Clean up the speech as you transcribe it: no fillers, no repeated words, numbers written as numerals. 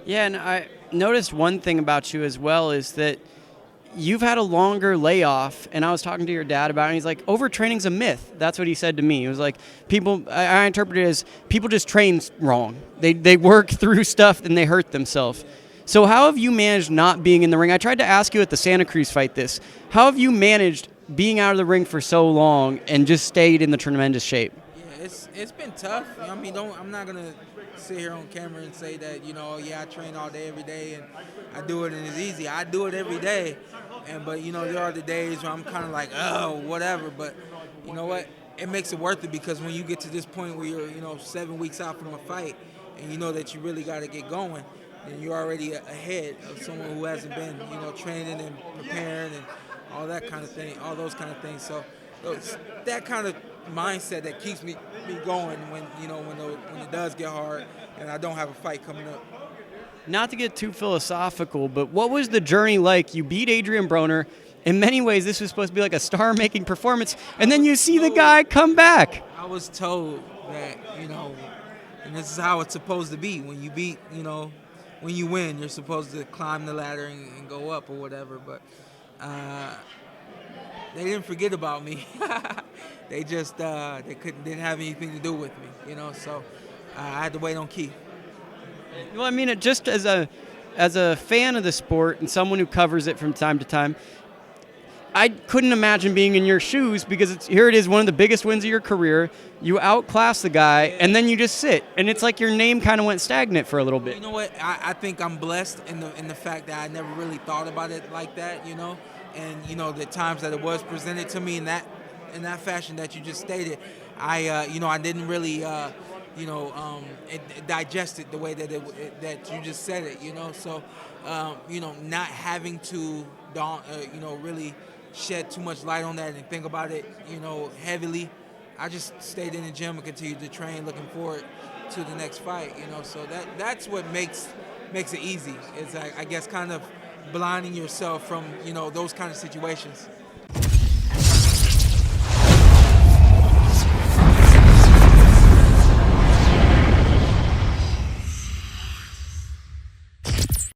Yeah, and I noticed one thing about you as well is that you've had a longer layoff, and I was talking to your dad about it, and he's like, overtraining's a myth. That's what he said to me. He was like, I interpret it as people just train wrong. They work through stuff and they hurt themselves. So how have you managed not being in the ring? I tried to ask you at the Santa Cruz fight this. How have you managed being out of the ring for so long and just stayed in the tremendous shape? Yeah, it's been tough. I mean, I'm not gonna sit here on camera and say that yeah, I train all day every day and I do it and it's easy. I do it every day, but there are the days where I'm kind of like, oh, whatever. But you know what? It makes it worth it because when you get to this point where you're 7 weeks out from a fight and you know that you really got to get going, then you're already ahead of someone who hasn't been training and preparing and all that kind of thing, all those kind of things. So it's that kind of mindset that keeps me going when it does get hard and I don't have a fight coming up. Not to get too philosophical, but what was the journey like? You beat Adrien Broner. In many ways, this was supposed to be like a star-making performance, and then you see the guy come back. I was told that, and this is how it's supposed to be. When you beat, when you win, you're supposed to climb the ladder and go up or whatever. But they didn't forget about me. They just didn't have anything to do with me, So I had to wait on Keith. Well, I mean, just as a fan of the sport and someone who covers it from time to time, I couldn't imagine being in your shoes because here it is, one of the biggest wins of your career. You outclass the guy, and then you just sit, and it's like your name kind of went stagnant for a little bit. You know what? I think I'm blessed in the fact that I never really thought about it like that, and the times that it was presented to me in that fashion that you just stated, I didn't really digest it the way that you just said it, So not having to really shed too much light on that and think about it, heavily. I just stayed in the gym and continued to train, looking forward to the next fight, So that's what makes it easy. It's I guess kind of blinding yourself from those kind of situations.